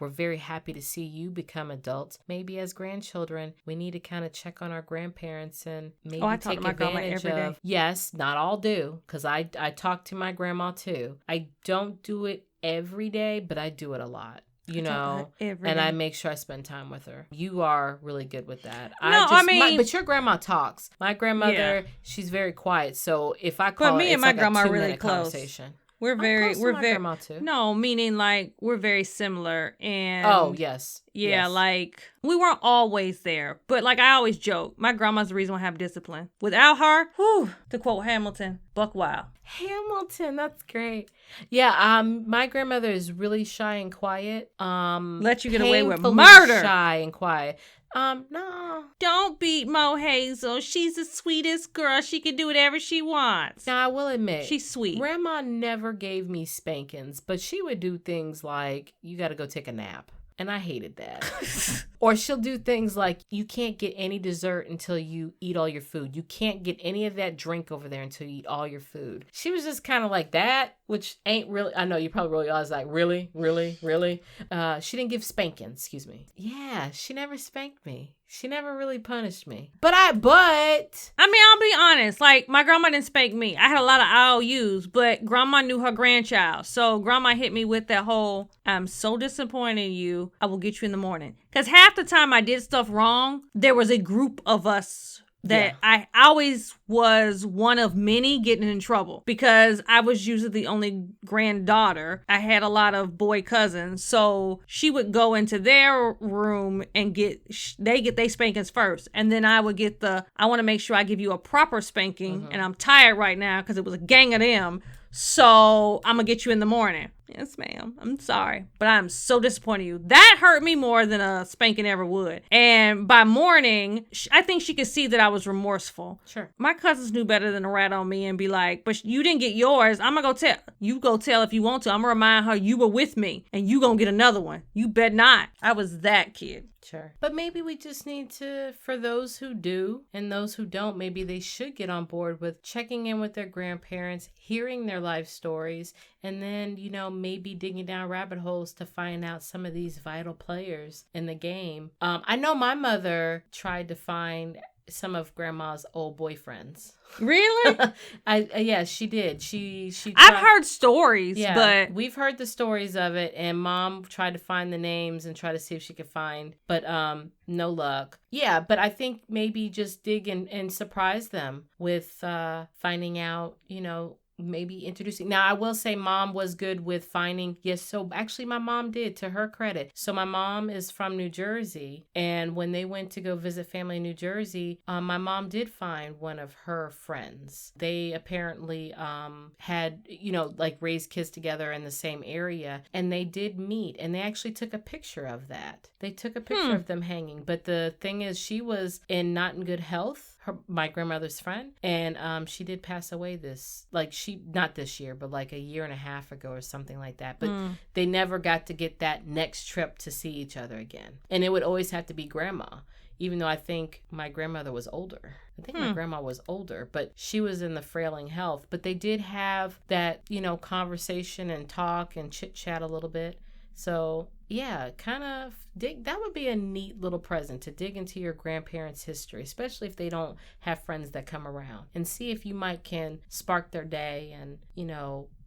were very happy to see you become adults. Maybe as grandchildren, we need to kind of check on our grandparents and maybe take advantage of. Yes, not all do, because I talk to my grandma too. I don't do it every day, but I do it a lot. I make sure I spend time with her. You are really good with that. But your grandma talks. My grandmother, she's very quiet. So if I call her, me and my grandma are really close. We're very grandma too. No, meaning like we're very similar. And oh yes. Yeah, yes. Like we weren't always there, but like I always joke, my grandma's the reason why I have discipline. Without her, to quote Hamilton, buck wild. Hamilton, that's great. Yeah, my grandmother is really shy and quiet. Let you get away with murder. Shy and quiet. No. Don't beat Mohazel. She's the sweetest girl. She can do whatever she wants. Now, I will admit, she's sweet. Grandma never gave me spankings, but she would do things like, you got to go take a nap. And I hated that. Or she'll do things like, you can't get any dessert until you eat all your food. You can't get any of that drink over there until you eat all your food. She was just kind of like that, which ain't really, I know you probably roll your eyes like, really? She didn't give spanking, excuse me. Yeah, she never spanked me. She never really punished me. But I mean, I'll be honest. Like, my grandma didn't spank me. I had a lot of IOUs, but grandma knew her grandchild. So grandma hit me with that whole, I'm so disappointed in you. I will get you in the morning. Because half the time I did stuff wrong, there was a group of us that I always was one of many getting in trouble because I was usually the only granddaughter. I had a lot of boy cousins, so she would go into their room and get their spankings first, and then I would get I want to make sure I give you a proper spanking, and I'm tired right now because it was a gang of them. So I'm gonna get you in the morning. Yes, ma'am. I'm sorry, but I'm so disappointed in you. That hurt me more than a spanking ever would. And by morning, I think she could see that I was remorseful. Sure. My cousins knew better than to rat on me and be like, but you didn't get yours. I'm gonna go tell. You go tell if you want to. I'm gonna remind her you were with me and you gonna get another one. You bet not. I was that kid. Sure. But maybe we just need to, for those who do and those who don't, maybe they should get on board with checking in with their grandparents, hearing their life stories, and then, maybe digging down rabbit holes to find out some of these vital players in the game. I know my mother tried to find some of grandma's old boyfriends. Really? Yeah, she did. She I've heard stories, but we've heard the stories of it, and mom tried to find the names and try to see if she could find, but no luck. Yeah, but I think maybe just dig and surprise them with finding out, maybe introducing. Now, I will say mom was good with finding. Yes. So actually my mom did, to her credit. So my mom is from New Jersey. And when they went to go visit family in New Jersey, my mom did find one of her friends. They apparently had, raised kids together in the same area. And they did meet. And they actually took a picture of that. They took a picture of them hanging. But the thing is, she was not in good health. My grandmother's friend, and she did pass away not this year, but like a year and a half ago or something like that. But they never got to get that next trip to see each other again. And it would always have to be grandma, even though I think my grandmother was older. I think my grandma was older, but she was in the frailing health. But they did have that, conversation and talk and chit chat a little bit. So yeah, kind of that would be a neat little present to dig into your grandparents' history, especially if they don't have friends that come around, and see if you can spark their day and,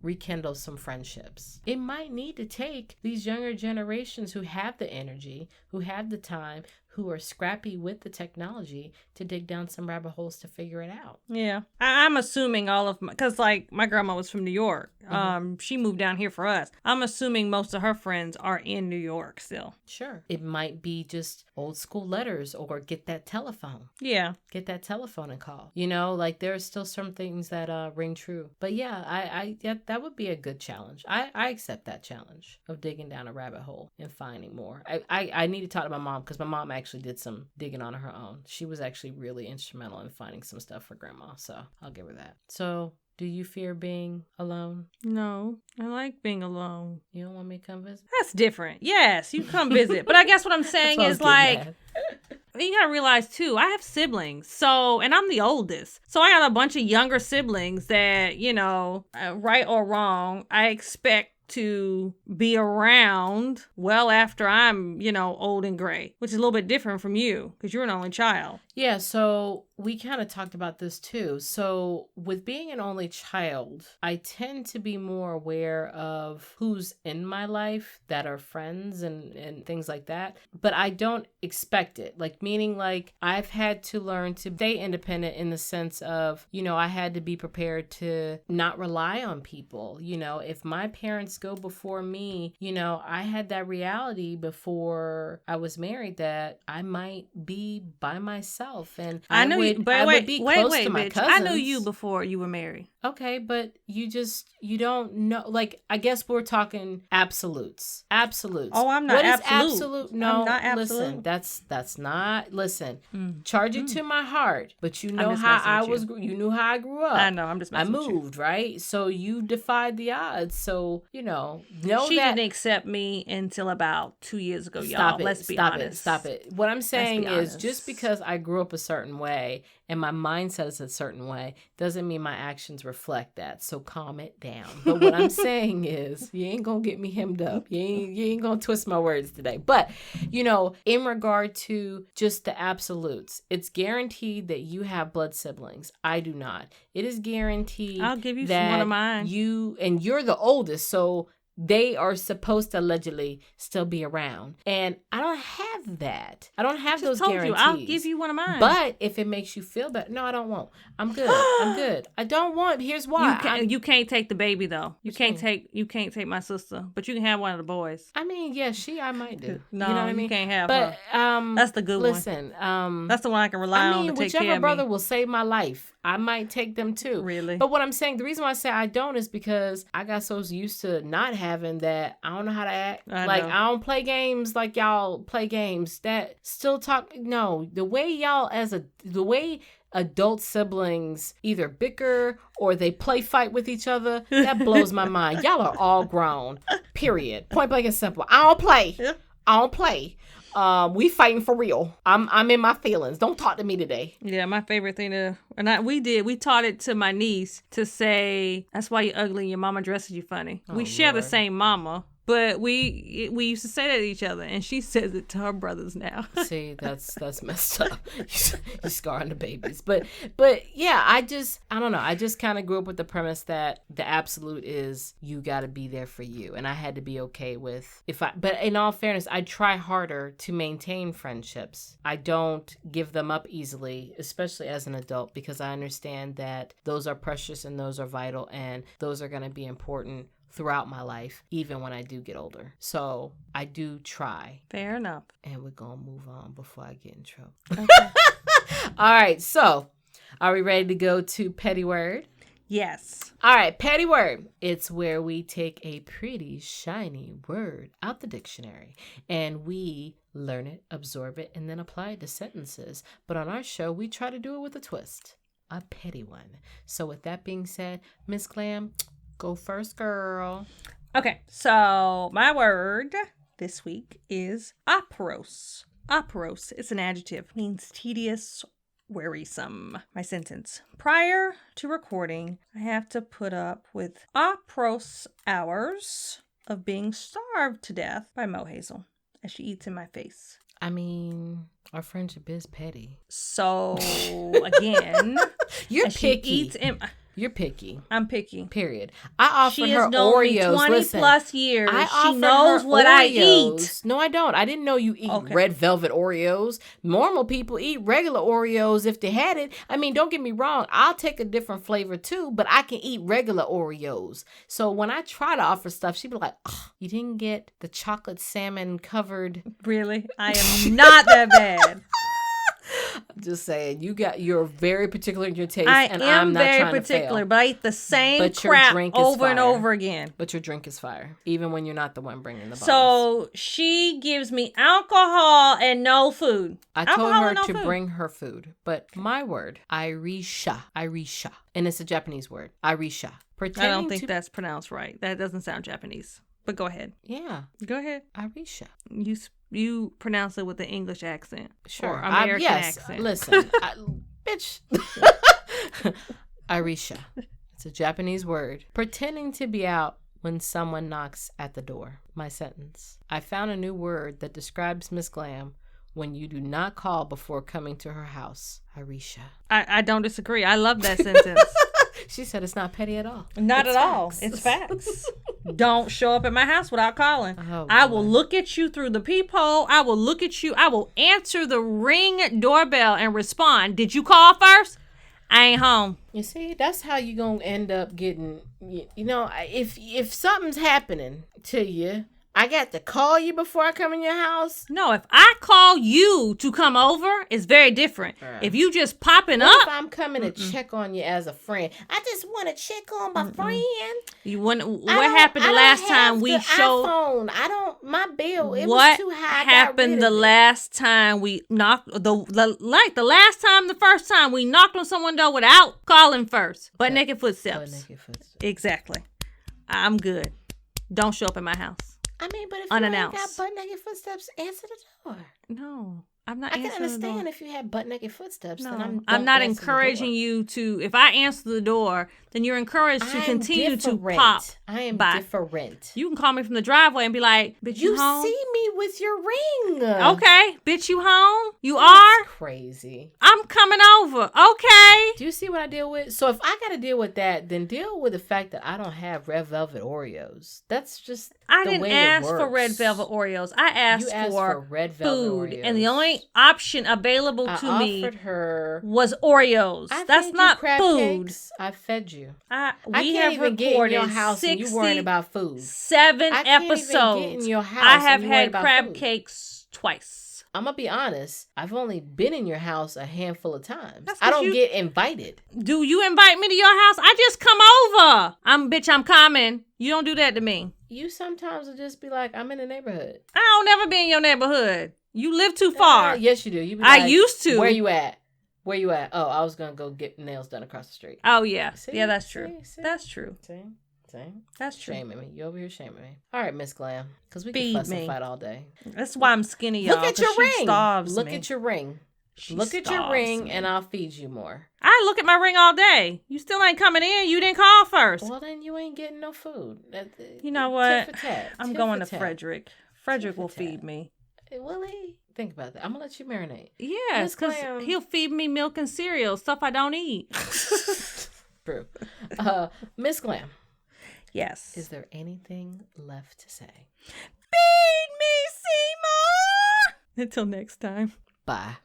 rekindle some friendships. It might need to take these younger generations who have the energy, who have the time, who are scrappy with the technology to dig down some rabbit holes to figure it out. Yeah. I'm assuming all of because my grandma was from New York. She moved down here for us. I'm assuming most of her friends are in New York still. Sure. It might be just old school letters or get that telephone. Yeah. Get that telephone and call. There's still some things that ring true. But yeah, that would be a good challenge. I accept that challenge of digging down a rabbit hole and finding more. I need to talk to my mom because my mom actually did some digging on her own. She was actually really instrumental in finding some stuff for grandma, so I'll give her that. So, do you fear being alone? No, I like being alone. You don't want me to come visit? That's different. Yes, you come visit. But I guess what I'm saying is you gotta realize too, I have siblings. And I'm the oldest. So I got a bunch of younger siblings that, right or wrong, I expect to be around well after I'm, old and gray, which is a little bit different from you because you're an only child. Yeah, so we kind of talked about this too. So with being an only child, I tend to be more aware of who's in my life that are friends and things like that. But I don't expect it. Meaning I've had to learn to stay independent in the sense of, I had to be prepared to not rely on people. If my parents go before me, I had that reality before I was married that I might be by myself. And I knew would be close to my bitch. cousins. I knew you before you were married. Okay, but you don't know. Like, I guess we're talking absolutes. Absolutes. Oh, I'm not what absolute. Is absolute? No, I'm not listen. absolute. That's not. Listen, charge it to my heart. But you know just how messing I with was. You knew how I grew up. I know. I'm just I messing with you. moved, right? So you defied the odds. So know she that didn't accept me until about 2 years ago, Stop y'all. it. Let's be Stop honest. it. Stop it. What I'm saying is honest. just because I grew up a certain way and my mindset is a certain way doesn't mean my actions reflect that. So calm it down. But what I'm saying is you ain't gonna get me hemmed up. You ain't gonna twist my words today. But in regard to just the absolutes, it's guaranteed that you have blood siblings. I do not. It is guaranteed. I'll give you that one of mine. You're the oldest, so they are supposed to allegedly still be around. And I don't have that. I don't have those guarantees. I'll give you one of mine. But if it makes you feel better. No, I don't want. I'm good. I'm good. I don't want. Here's why. You can't take the baby though. You can't take my sister, but you can have one of the boys. I mean, yeah, I might do. No, you know what I mean? You can't have but, her. That's the good listen, one. That's the one I can rely on to take care of me. whichever brother will save my life, I might take them too. Really? But what I'm saying, the reason why I say I don't is because I got so used to not having that. I don't know how to act. I don't play games like y'all play games. That still talk. No, the way adult siblings either bicker or they play fight with each other, that blows my mind. Y'all are all grown. Period. Point blank and simple. I don't play. We fighting for real. I'm in my feelings. Don't talk to me today. Yeah, my favorite thing we taught it to my niece to say, that's why you're ugly and your mama dresses you funny. We share the same mama. But we used to say that to each other, and she says it to her brothers now. See, that's messed up. You scarring the babies. But yeah, I don't know. I just kind of grew up with the premise that the absolute is you got to be there for you, and I had to be okay with But in all fairness, I try harder to maintain friendships. I don't give them up easily, especially as an adult, because I understand that those are precious and those are vital, and those are going to be important throughout my life, even when I do get older. So I do try. Fair enough. And we're going to move on before I get in trouble. Okay. All right. So are we ready to go to Petty Word? Yes. All right. Petty Word. It's where we take a pretty shiny word out the dictionary and we learn it, absorb it, and then apply it to sentences. But on our show, we try to do it with a twist. A petty one. So with that being said, Ms. Glam, go first, girl. Okay, so my word this week is operose. Operose is an adjective, means tedious, wearisome. My sentence. Prior to recording, I have to put up with operose hours of being starved to death by Mohazel as she eats in my face. I mean, our friendship is petty. So, again, you're picky. You're picky. I'm picky. Period. I offered her known Oreos. Me 20 Listen, plus years. She knows what I eat. No, I don't. I didn't know you eat red velvet Oreos. Normal people eat regular Oreos if they had it. I mean, don't get me wrong. I'll take a different flavor too, but I can eat regular Oreos. So when I try to offer stuff, she'd be like, you didn't get the chocolate salmon covered. Really? I am not that bad. I'm just saying, you're very particular in your taste, I'm not very trying particular, to fail. But I eat the same crap over and over again. But your drink is fire, even when you're not the one bringing the bottles. So she gives me alcohol and no food. I told her to bring her food, but my word, Irisha, and it's a Japanese word, Irisha. I don't think that's pronounced right. That doesn't sound Japanese. But go ahead. Yeah. Go ahead. Irisha. You pronounce it with an English accent. Sure. Or American accent. Listen, bitch. Irisha. It's a Japanese word. Pretending to be out when someone knocks at the door. My sentence. I found a new word that describes Ms. Glam when you do not call before coming to her house. Irisha. I don't disagree. I love that sentence. She said it's not petty at all. Not at all. It's facts. Don't show up at my house without calling. Oh, I will look at you through the peephole. I will look at you. I will answer the ring doorbell and respond. Did you call first? I ain't home. You see, that's how you gonna end up getting. If something's happening to you, I got to call you before I come in your house? No, if I call you to come over, it's very different. If you just popping What up. if I'm coming to check on you as a friend? I just want to check on my friend. You wouldn't. What happened the last time we showed? iPhone. My bill. It What was too high. happened the last time we knocked the first time we knocked on someone's door without calling first? Butt naked footsteps. Exactly. I'm good. Don't show up at my house. I mean, but if unannounced. you ain't got butt naked footsteps, answer the door. No, I'm not. I can understand if you had butt naked footsteps. No, then I'm not encouraging you to. If I answer the door, then you're encouraged to continue to pop. I am by. different. You can call me from the driveway and be like, "Bitch, you home? See me with your ring? Okay, bitch, you home? You That's are crazy. I'm coming over. Okay. Do you see what I deal with? So if I got to deal with that, then deal with the fact that I don't have red velvet Oreos. That's just I the didn't way ask it works. for red velvet Oreos. I asked, for red velvet food, Oreos. and the only option available to me her was Oreos. That's not food. Cakes. I fed you. We have even get in your house and you worrying about food. 7 I can't episodes. Even get in your house I have and you worried had about crab food. cakes twice. I'm gonna be honest. I've only been in your house a handful of times. That's I don't get invited. Do you invite me to your house? I just come over. I'm coming. You don't do that to me. You sometimes will just be like, I'm in the neighborhood. I don't never be in your neighborhood. You live too far. Yes, you do. You be I like, used to. Where you at? Where you at? Oh, I was gonna go get nails done across the street. Oh yeah. See? Yeah, that's true. See? That's true. See? That's true. Shaming me. You over here shaming me. All right, Miss Glam. Because we Feed can fuss me. and fight all day. That's why I'm skinny, y'all. Look at your ring. Starves Look me. at your ring. She Look at your ring me. and I'll feed you more. I look at my ring all day. You still ain't coming in. You didn't call first. Well, then you ain't getting no food. You know what? Tit for tat. I'm going to Frederick. Frederick will feed me. Will he? Think about that. I'm going to let you marinate. Yes, because he'll feed me milk and cereal, stuff I don't eat. True. Miss Glam. Yes. Is there anything left to say? Feed me, Seymour! Until next time. Bye.